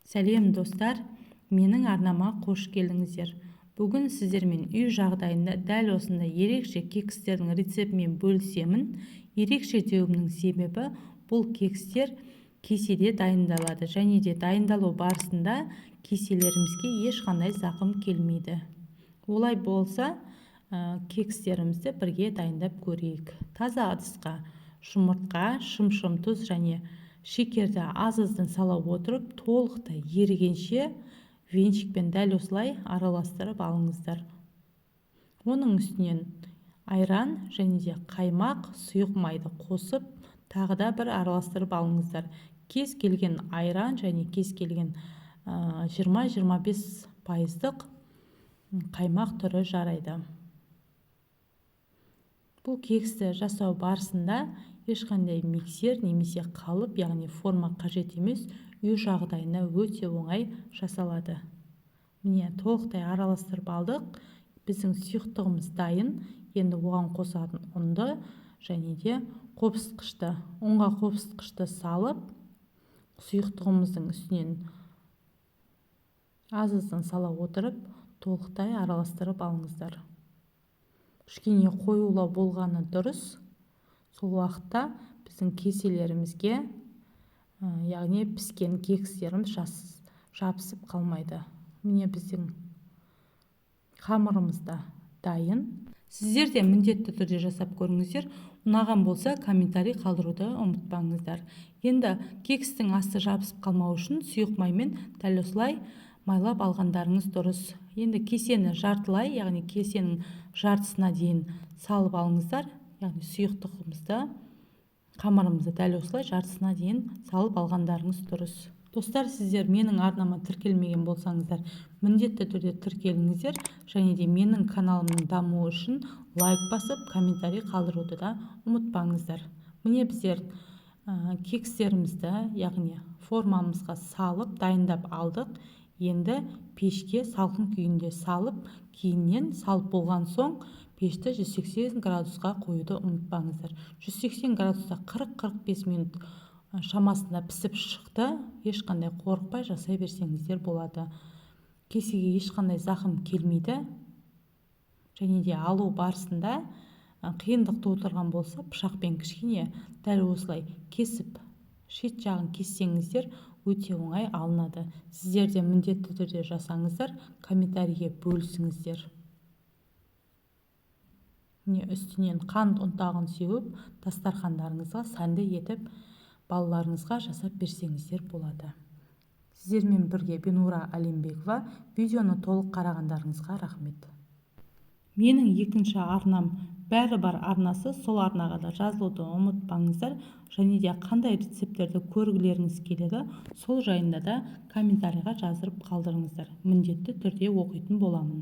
Сәлем достар, менің арнама қош келдіңіздер. Бүгін сіздермен үй жағдайында дәл осындай ерекше кекстердің рецептімен бөлісемін. Ерекше деуімнің себебі бұл кекстер кеседе дайындалады және де дайындалу барысында кеселерімізге ешқандай зақым келмейді. Олай болса, кекстерімізді бірге дайындап көрейік. Таза ыдысқа жұмыртқа, шым тұз және шекерді аз-аздан сала отырып, толықтай ерігенше венчикпен дәл осылай араластырып алыңыздар. Оның үстінен айран және де қаймақ, сұйық майды қосып, тағы да бір араластырып алыңыздар. Кез келген айран және кез келген 20-25% қаймақ түрі жарайды. Бұл кексті жасау барысында ешқандай миксер немесе қалып, яғни форма қажет емес, үй жағдайына өте оңай жасалады. Міне, толықтай араластырып алдық. Біздің сұйықтығымыз дайын. Енді оған қосатын ұнды және де қопсытқышты. Ұнға қопсытқышты салып, сұйықтығымыздың үстінен аз-аздан сала отырып, толықтай араластырып алыңыздар. Кішкене қоюлау болғаны дұрыс. Сол уақытта біздің кеселерімізге, яғни піскен кекстеріміз жабысып қалмайды. Міне, біздің қамырымыз да дайын. Сіздер де міндетті түрде жасап көріңіздер. Ұнаған болса, комментарий қалдыруды ұмытпаңыздар. Енді кекстің асты жабысып қалмау үшін сұйық маймен дәл осылай майлап алғандарыңыз дұрыс. Енді кесені жартылай, яғни кесенің жартысына дейін салып алыңыздар. Яғни сұйықтығымызды, қамырымызды дәл осылай жартысына дейін салып алғандарыңыз дұрыс. Достар, сіздер менің арнама тіркелмеген болсаңыздар, міндетті түрде тіркеліңіздер және де менің каналымның дамуы үшін лайк басып, комментарий қалдыруды да ұмытпаңыздар. Міне, біздер кекстерімізді, яғни формамызға салып, дайындап алдық. Енді пешке салқын күйінде салып, кейіннен салып болған соң пешті 180 градусқа қоюды ұмытпаңыздар. 180 градуста 40-45 минут шамасында пісіп шықты. Ешқандай қорықпай жасай берсеңіздер болады. Кесеге ешқандай зақым келмейді. Және де алу барысында қиындық тудырған болса, пышақпен кішкене дәл осылай кесіп, шет жағын кессеңіздер, өте оңай алынады. Сіздер де міндетті түрде жасаңыздар, комментарийге бөлісіңіздер. Үстінен қант ұнтағын сеуіп, дастархандарыңызға сәнді етіп, балаларыңызға жасап берсеңіздер болады. Сіздермен бірге Бинура Алимбекова. Видеоны толық қарағандарыңызға рахмет. Менің екінші арнам бәрі бар арнасы, сол арнаға да жазылуды ұмытпаңыздар. Және де қандай рецепттерді көргілеріңіз келеді, сол жайында да комментарийға жаздырып қалдырыңыздар. Міндетті түрде оқитын боламын.